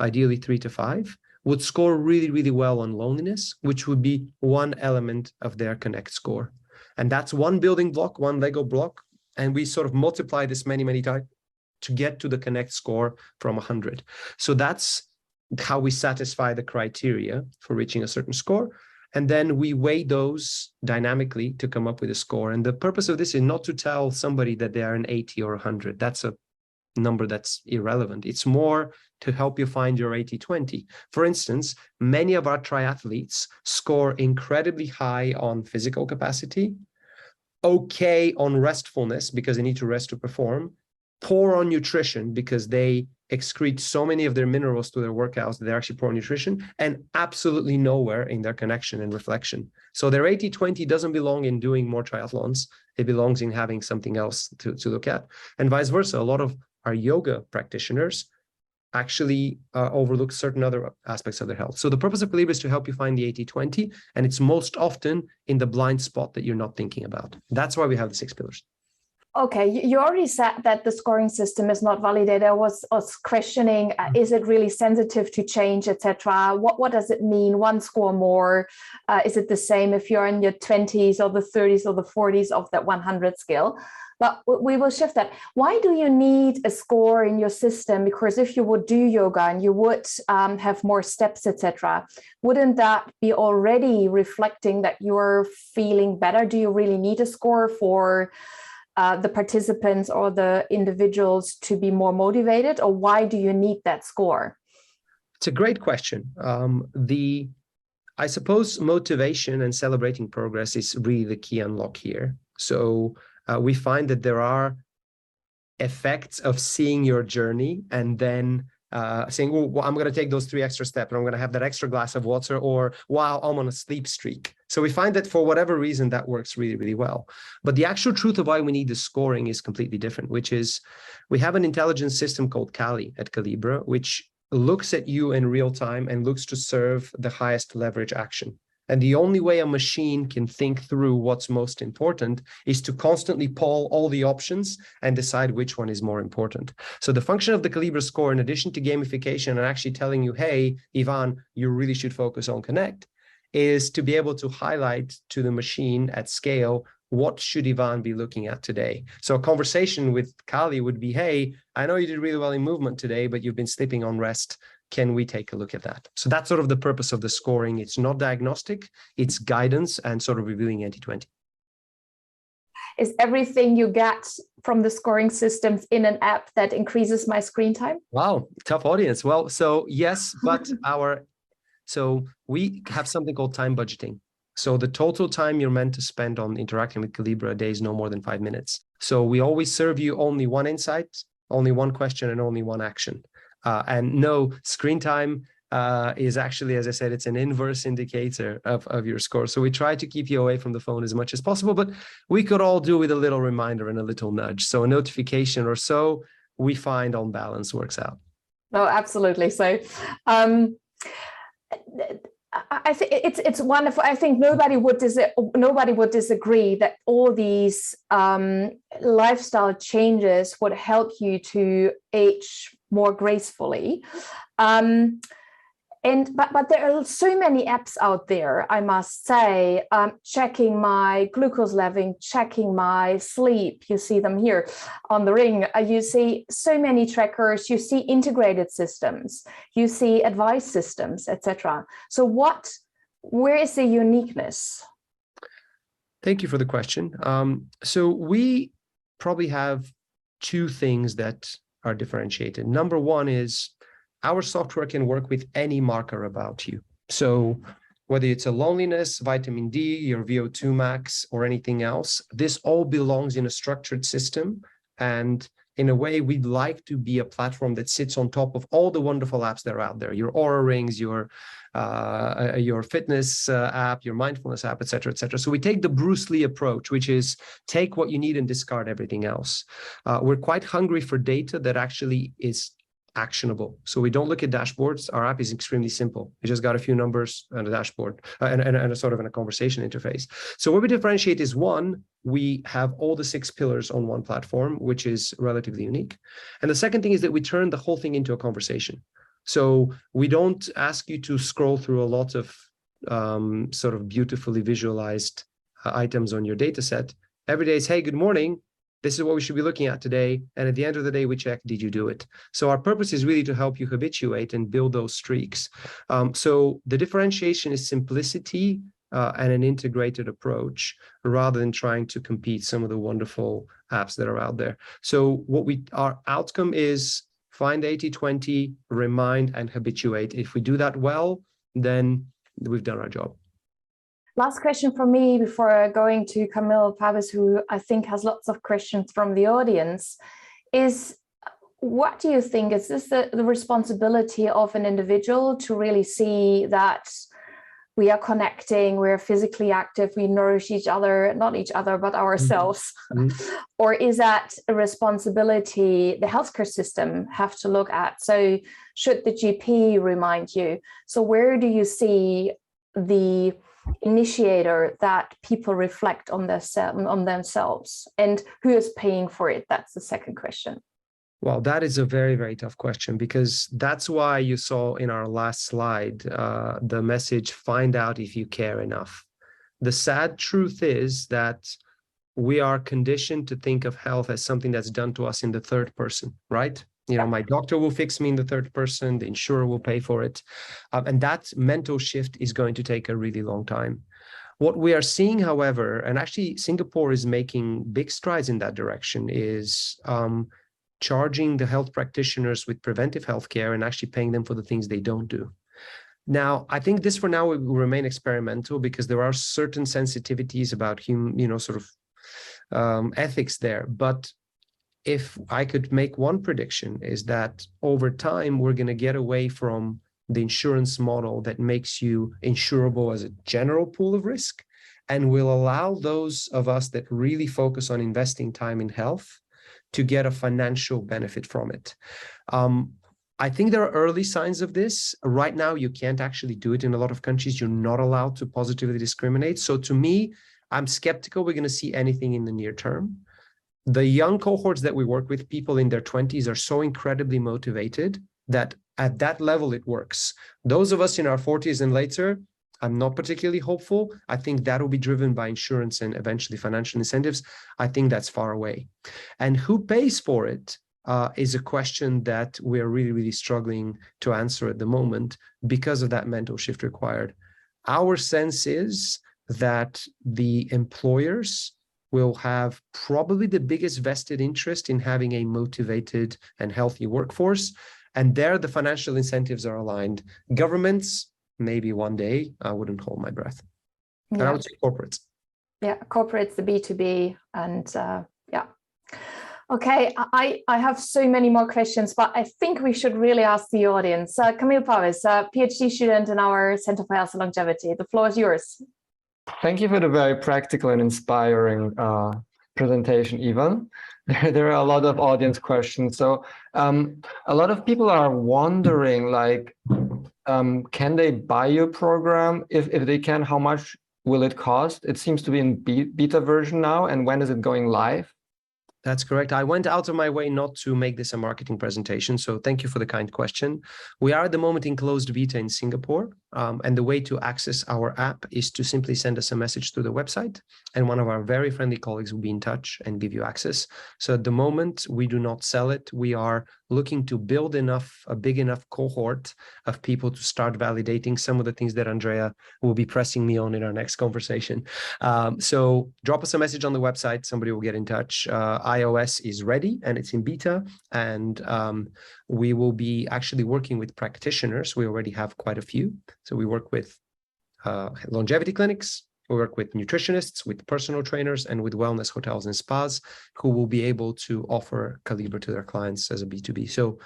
ideally 3 to 5, would score really, really well on loneliness, which would be one element of their Connect score. And that's one building block, one Lego block. And we sort of multiply this many, many times to get to the Connect score from 100. So that's how we satisfy the criteria for reaching a certain score. And then we weigh those dynamically to come up with a score. And the purpose of this is not to tell somebody that they are an 80 or 100. That's a number that's irrelevant. It's more to help you find your 80-20. For instance, many of our triathletes score incredibly high on physical capacity, okay on restfulness because they need to rest to perform, poor on nutrition because they excrete so many of their minerals to their workouts that they're actually poor on nutrition, and absolutely nowhere in their connection and reflection. So their 80-20 doesn't belong in doing more triathlons. It belongs in having something else to look at. And vice versa, a lot of our yoga practitioners actually overlook certain other aspects of their health. So the purpose of Kalibra is to help you find the 80-20, and it's most often in the blind spot that you're not thinking about. That's why we have the 6 pillars. Okay, you already said that the scoring system is not validated. I was questioning, is it really sensitive to change, etc.? What does it mean? One score more? Is it the same if you're in your 20s or the 30s or the 40s of that 100 scale? But we will shift that. Why do you need a score in your system? Because if you would do yoga and you would have more steps, etc., wouldn't that be already reflecting that you're feeling better? Do you really need a score for the participants or the individuals to be more motivated, or why do you need that score? It's a great question. I suppose motivation and celebrating progress is really the key unlock here. So we find that there are effects of seeing your journey and then saying, well, I'm going to take those 3 extra steps, and I'm going to have that extra glass of water, or wow, I'm on a sleep streak. So we find that for whatever reason, that works really, really well. But the actual truth of why we need the scoring is completely different, which is we have an intelligence system called Kali at Kalibra, which looks at you in real time and looks to serve the highest leverage action. And the only way a machine can think through what's most important is to constantly poll all the options and decide which one is more important. So the function of the Kalibra score, in addition to gamification and actually telling you, hey, Ivan, you really should focus on Connect, is to be able to highlight to the machine at scale, what should Ivan be looking at today? So a conversation with Kali would be, hey, I know you did really well in movement today, but you've been sleeping on rest. Can we take a look at that? So that's sort of the purpose of the scoring. It's not diagnostic, it's guidance and sort of reviewing 80-20. Is everything you get from the scoring systems in an app that increases my screen time? Wow, tough audience. Well, so yes, but so we have something called time budgeting. So the total time you're meant to spend on interacting with Kalibra a day is no more than 5 minutes. So we always serve you only one insight, only one question, and only one action. And no, screen time is actually, as I said, it's an inverse indicator of your score. So we try to keep you away from the phone as much as possible, but we could all do with a little reminder and a little nudge. So a notification or so, we find on balance works out. No, absolutely. So I think it's wonderful. I think nobody would disagree that all these lifestyle changes would help you to age more gracefully. But there are so many apps out there, I must say, checking my glucose level, checking my sleep. You see them here on the ring. You see so many trackers, you see integrated systems, you see advice systems, etc. So where is the uniqueness? Thank you for the question. So we probably have two things that are differentiated. Number one is our software can work with any marker about you. So whether it's a loneliness, vitamin D, your VO2 max, or anything else, this all belongs in a structured system. And in a way, we'd like to be a platform that sits on top of all the wonderful apps that are out there, your Aura Rings, your fitness app, your mindfulness app, et cetera, et cetera. So we take the Bruce Lee approach, which is take what you need and discard everything else. We're quite hungry for data that actually is actionable. So we don't look at dashboards. Our app is extremely simple. You just got a few numbers and a dashboard and a sort of a conversation interface. So what we differentiate is one, we have all the 6 pillars on one platform, which is relatively unique. And the second thing is that we turn the whole thing into a conversation. So we don't ask you to scroll through a lot of sort of beautifully visualized items on your data set. Every day is, hey, good morning. This is what we should be looking at today. And at the end of the day, we check, did you do it? So our purpose is really to help you habituate and build those streaks. So the differentiation is simplicity and an integrated approach rather than trying to compete some of the wonderful apps that are out there. So our outcome is find 80-20, remind and habituate. If we do that well, then we've done our job. Last question from me before going to Camille Pavis, who I think has lots of questions from the audience, is what do you think? Is this the responsibility of an individual to really see that we are connecting, we're physically active, we nourish each other, not each other, but ourselves? Mm-hmm. Or is that a responsibility the healthcare system have to look at? So should the GP remind you? So where do you see the initiator that people reflect on themselves, and who is paying for it? That's the second question. Well, that is a very, very tough question, because that's why you saw in our last slide the message, find out if you care enough. The sad truth is that we are conditioned to think of health as something that's done to us in the third person, right? You know, my doctor will fix me in the third person, the insurer will pay for it. And that mental shift is going to take a really long time. What we are seeing, however, and actually Singapore is making big strides in that direction, is charging the health practitioners with preventive healthcare and actually paying them for the things they don't do. Now, I think this for now will remain experimental because there are certain sensitivities about ethics there. But if I could make one prediction, is that over time, we're going to get away from the insurance model that makes you insurable as a general pool of risk, and will allow those of us that really focus on investing time in health to get a financial benefit from it. I think there are early signs of this. Right now, you can't actually do it in a lot of countries. You're not allowed to positively discriminate. So to me, I'm skeptical we're going to see anything in the near term. The young cohorts that we work with, people in their 20s, are so incredibly motivated that at that level, it works. Those of us in our 40s and later, I'm not particularly hopeful. I think that will be driven by insurance and eventually financial incentives. I think that's far away. And who pays for it is a question that we're really, really struggling to answer at the moment because of that mental shift required. Our sense is that the employers will have probably the biggest vested interest in having a motivated and healthy workforce. And there the financial incentives are aligned. Governments, maybe one day, I wouldn't hold my breath. And I would say corporates. Yeah, corporates, the B2B, and yeah. Okay, I have so many more questions, but I think we should really ask the audience. Camille Pavis, a PhD student in our Center for Health and Longevity. The floor is yours. Thank you for the very practical and inspiring presentation, Ivan. There are a lot of audience questions. So a lot of people are wondering, like, can they buy your program? If they can, how much will it cost? It seems to be in beta version now. And when is it going live? That's correct. I went out of my way not to make this a marketing presentation, so thank you for the kind question. We are at the moment in closed beta in Singapore, and the way to access our app is to simply send us a message through the website, and one of our very friendly colleagues will be in touch and give you access. So at the moment, we do not sell it. We are looking to build a big enough cohort of people to start validating some of the things that Andrea will be pressing me on in our next conversation. So drop us a message on the website. Somebody will get in touch. iOS is ready and it's in beta, and we will be actually working with practitioners. We already have quite a few. So we work with longevity clinics, we work with nutritionists, with personal trainers, and with wellness hotels and spas who will be able to offer Kalibra to their clients as a B2B. So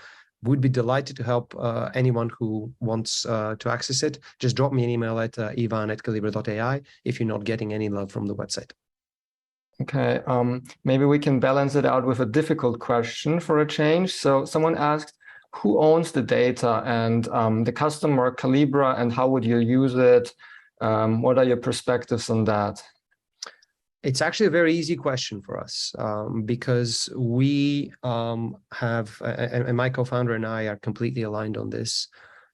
we'd be delighted to help anyone who wants to access it. Just drop me an email at Ivan@Kalibra.ai if you're not getting any love from the website. Okay, maybe we can balance it out with a difficult question for a change. So someone asked, who owns the data and the customer Kalibra, and how would you use it? What are your perspectives on that? It's actually a very easy question for us because we have, and my co-founder and I are completely aligned on this.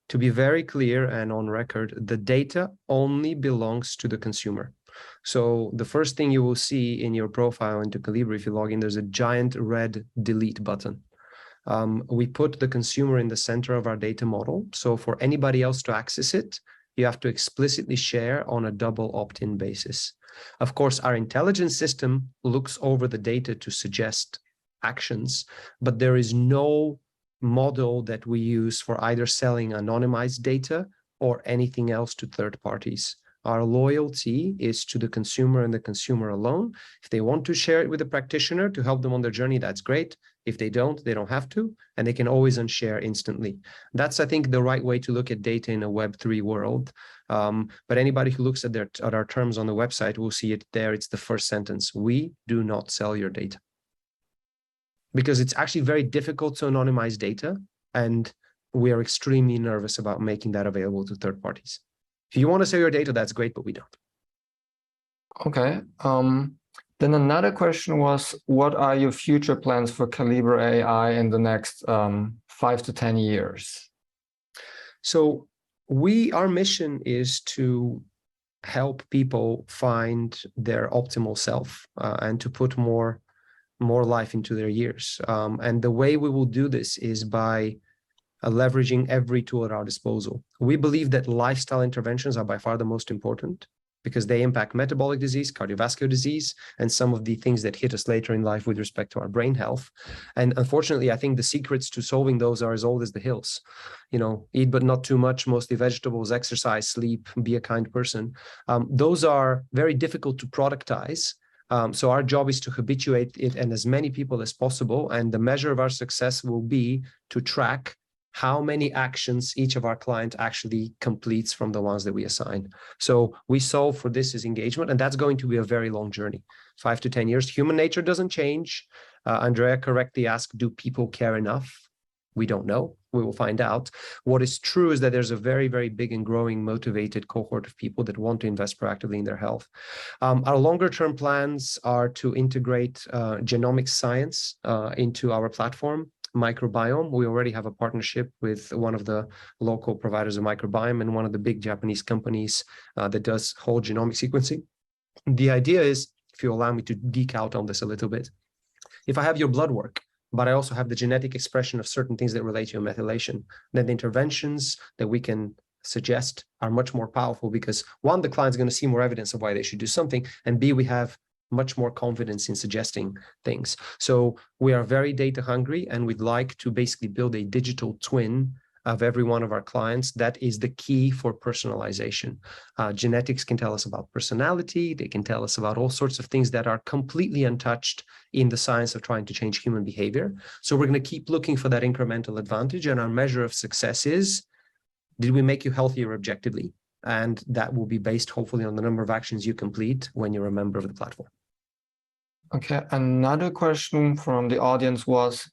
To be very clear and on record, the data only belongs to the consumer. So the first thing you will see in your profile into Kalibra, if you log in, there's a giant red delete button. We put the consumer in the center of our data model. So for anybody else to access it, you have to explicitly share on a double opt-in basis. Of course, our intelligence system looks over the data to suggest actions, but there is no model that we use for either selling anonymized data or anything else to third parties. Our loyalty is to the consumer and the consumer alone. If they want to share it with a practitioner to help them on their journey, that's great. If they don't have to, and they can always unshare instantly. That's, I think, the right way to look at data in a Web3 world. But anybody who looks at our terms on the website will see it there. It's the first sentence. We do not sell your data. Because it's actually very difficult to anonymize data, and we are extremely nervous about making that available to third parties. If you want to sell your data, that's great, but we don't. Okay. Then another question was, what are your future plans for Kalibra.ai in the next 5 to 10 years? So our mission is to help people find their optimal self and to put more life into their years. And the way we will do this is by leveraging every tool at our disposal. We believe that lifestyle interventions are by far the most important because they impact metabolic disease, cardiovascular disease, and some of the things that hit us later in life with respect to our brain health. And unfortunately, I think the secrets to solving those are as old as the hills. You know, eat but not too much, mostly vegetables, exercise, sleep, be a kind person. Those are very difficult to productize. So our job is to habituate it and as many people as possible. And the measure of our success will be to track how many actions each of our clients actually completes from the ones that we assign. So we solve for this as engagement, and that's going to be a very long journey, 5 to 10 years. Human nature doesn't change. Andrea correctly asked, do people care enough? We don't know. We will find out. What is true is that there's a very, very big and growing motivated cohort of people that want to invest proactively in their health. Our longer term plans are to integrate genomic science into our platform. Microbiome. We already have a partnership with one of the local providers of microbiome and one of the big Japanese companies that does whole genomic sequencing. The idea is, if you allow me to geek out on this a little bit, if I have your blood work, but I also have the genetic expression of certain things that relate to your methylation, then the interventions that we can suggest are much more powerful because one, the client's going to see more evidence of why they should do something, and B, we have much more confidence in suggesting things. So we are very data hungry, and we'd like to basically build a digital twin of every one of our clients. That is the key for personalization. Genetics can tell us about personality. They can tell us about all sorts of things that are completely untouched in the science of trying to change human behavior. So we're going to keep looking for that incremental advantage. And our measure of success is, did we make you healthier objectively? And that will be based hopefully on the number of actions you complete when you're a member of the platform. Okay, another question from the audience was,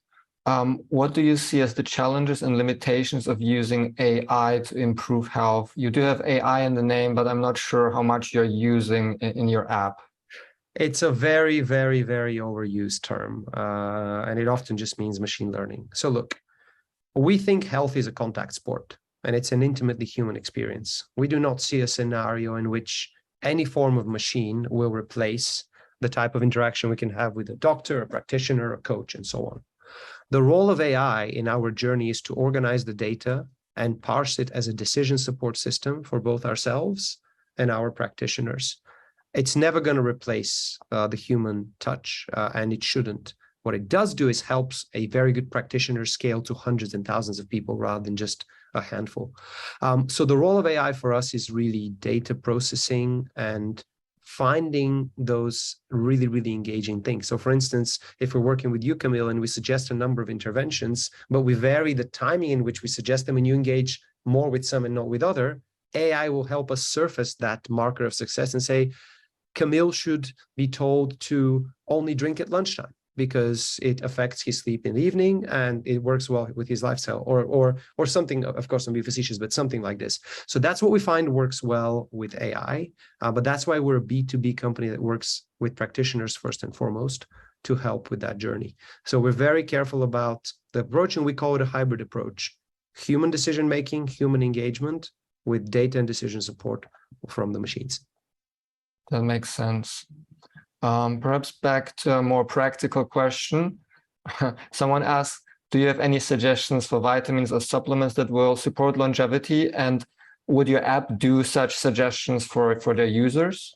what do you see as the challenges and limitations of using AI to improve health? You do have AI in the name, but I'm not sure how much you're using in your app. It's a very, very, very overused term, and it often just means machine learning. So look, we think health is a contact sport, and it's an intimately human experience. We do not see a scenario in which any form of machine will replace the type of interaction we can have with a doctor, a practitioner, a coach, and so on. The role of AI in our journey is to organize the data and parse it as a decision support system for both ourselves and our practitioners. It's never going to replace the human touch, and it shouldn't. What it does do is helps a very good practitioner scale to hundreds and thousands of people rather than just a handful. So the role of AI for us is really data processing and finding those really, really engaging things. So for instance, if we're working with you, Camille, and we suggest a number of interventions, but we vary the timing in which we suggest them, and you engage more with some and not with other, AI will help us surface that marker of success and say, Camille should be told to only drink at lunchtime because it affects his sleep in the evening and it works well with his lifestyle, or something, of course, don't be facetious, but something like this. So that's what we find works well with AI, but that's why we're a B2B company that works with practitioners first and foremost to help with that journey. So we're very careful about the approach, and we call it a hybrid approach: human decision-making, human engagement with data and decision support from the machines. That makes sense. Perhaps back to a more practical question. Someone asked, do you have any suggestions for vitamins or supplements that will support longevity? And would your app do such suggestions for their users?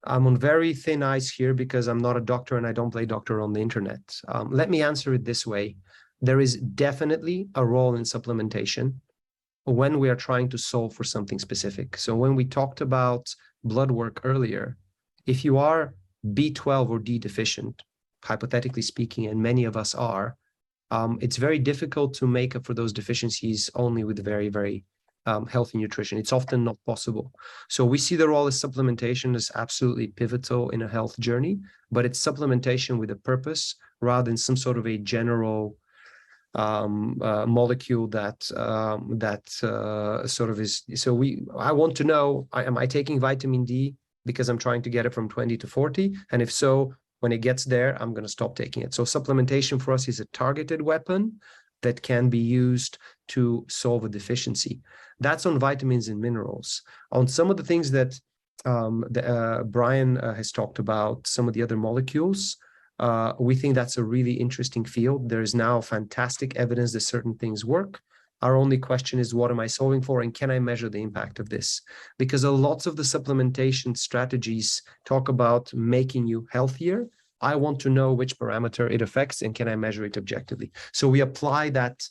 I'm on very thin ice here because I'm not a doctor and I don't play doctor on the internet. Let me answer it this way. There is definitely a role in supplementation when we are trying to solve for something specific. So when we talked about blood work earlier, if you are B12 or D deficient, hypothetically speaking, and many of us are, it's very difficult to make up for those deficiencies only with very, very healthy nutrition. It's often not possible. So we see the role of supplementation as absolutely pivotal in a health journey, but it's supplementation with a purpose rather than some sort of a general molecule that sort of is. So I want to know, am I taking vitamin D because I'm trying to get it from 20 to 40? And if so, when it gets there, I'm going to stop taking it. So supplementation for us is a targeted weapon that can be used to solve a deficiency. That's on vitamins and minerals. On some of the things that Brian has talked about, some of the other molecules, we think that's a really interesting field. There is now fantastic evidence that certain things work. Our only question is, what am I solving for, and can I measure the impact of this? Because a lot of the supplementation strategies talk about making you healthier. I want to know which parameter it affects, and can I measure it objectively? So we apply that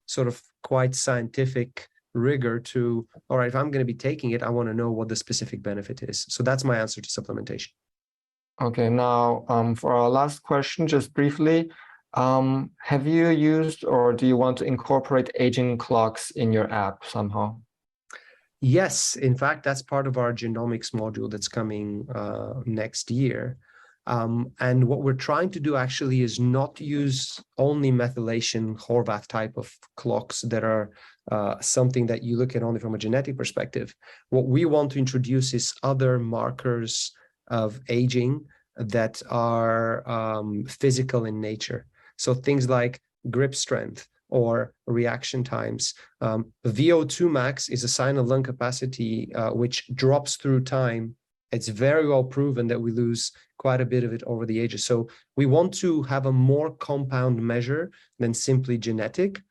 sort of quite scientific rigor to, all right, if I'm going to be taking it, I want to know what the specific benefit is. So that's my answer to supplementation. Okay, now for our last question, just briefly, have you used or do you want to incorporate aging clocks in your app somehow? Yes, in fact, that's part of our genomics module that's coming next year. And what we're trying to do actually is not use only methylation Horvath type of clocks that are something that you look at only from a genetic perspective. What we want to introduce is other markers of aging that are physical in nature. So things like grip strength or reaction times. VO2 max is a sign of lung capacity which drops through time. It's very well proven that we lose quite a bit of it over the ages. So we want to have a more compound measure than simply genetic.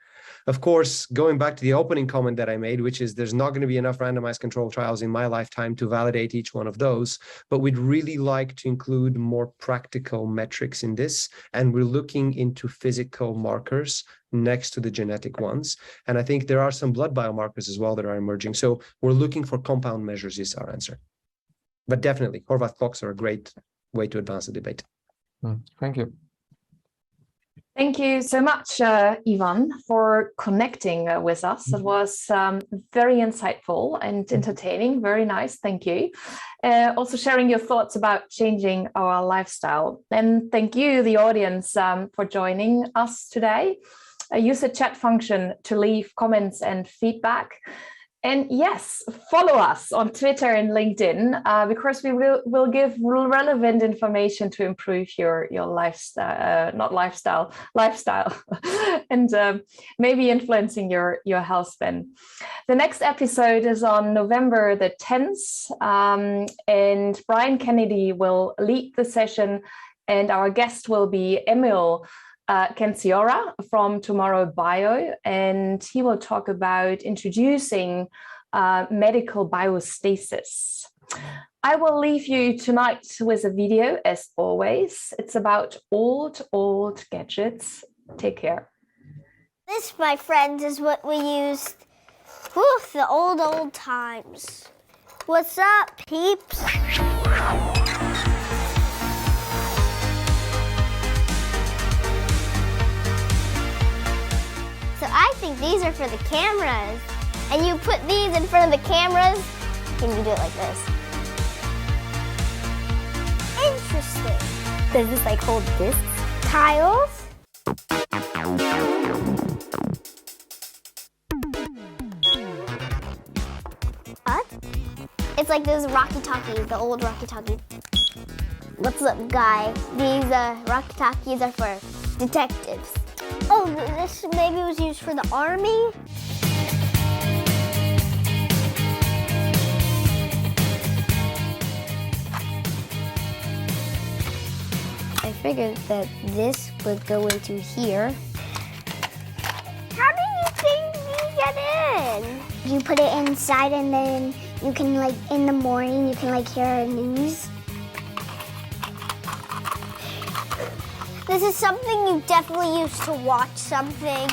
Of course, going back to the opening comment that I made, which is there's not going to be enough randomized controlled trials in my lifetime to validate each one of those, but we'd really like to include more practical metrics in this. And we're looking into physical markers next to the genetic ones. And I think there are some blood biomarkers as well that are emerging. So we're looking for compound measures is our answer. But definitely, Horvath clocks are a great way to advance the debate. Thank you. Thank you so much, Ivan, for connecting with us. It was very insightful and entertaining. Very nice. Thank you. Also sharing your thoughts about changing our lifestyle. And thank you, the audience, for joining us today. Use the chat function to leave comments and feedback. And yes, follow us on Twitter and LinkedIn because we will give relevant information to improve your lifestyle, and maybe influencing your health span. The next episode is on November the 10th, and Brian Kennedy will lead the session, and our guest will be Emil Kensiora from Tomorrow Bio, and he will talk about introducing medical biostasis. I will leave you tonight with a video as always. It's about old gadgets. Take care. This, my friends, is what we used the old times. What's up, peeps? So I think these are for the cameras. And you put these in front of the cameras, and you do it like this. Interesting. Does this like hold discs? Tiles? What? It's like those walkie-talkies, the old walkie-talkie. What's up, guy? These walkie-talkies are for detectives. Oh, this maybe was used for the army? I figured that this would go into here. How do you think you get in? You put it inside and then you can in the morning, you can hear news. This is something you definitely use to watch something.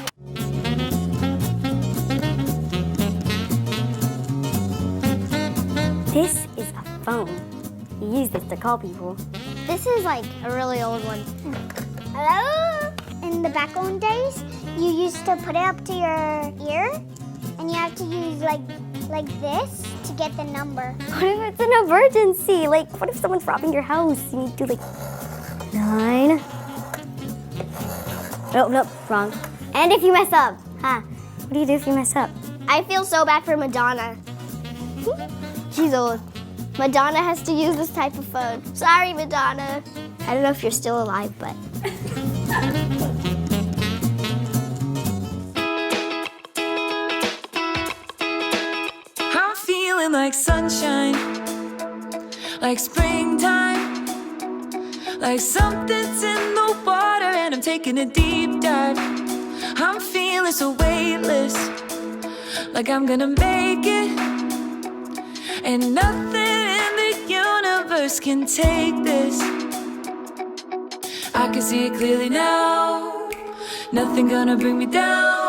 This is a phone. You use this to call people. This is a really old one. Hello? In the back old days, you used to put it up to your ear and you have to use like this to get the number. What if it's an emergency? What if someone's robbing your house? You need to 9. Nope, wrong. And if you mess up, what do you do if you mess up? I feel so bad for Madonna. She's old. Madonna has to use this type of phone. Sorry, Madonna. I don't know if you're still alive, but... I'm feeling like sunshine, like springtime, like something's in the water and I'm taking a deep dive. I'm feeling so weightless, like I'm gonna make it, and nothing in the universe can take this. I can see it clearly now, nothing gonna bring me down.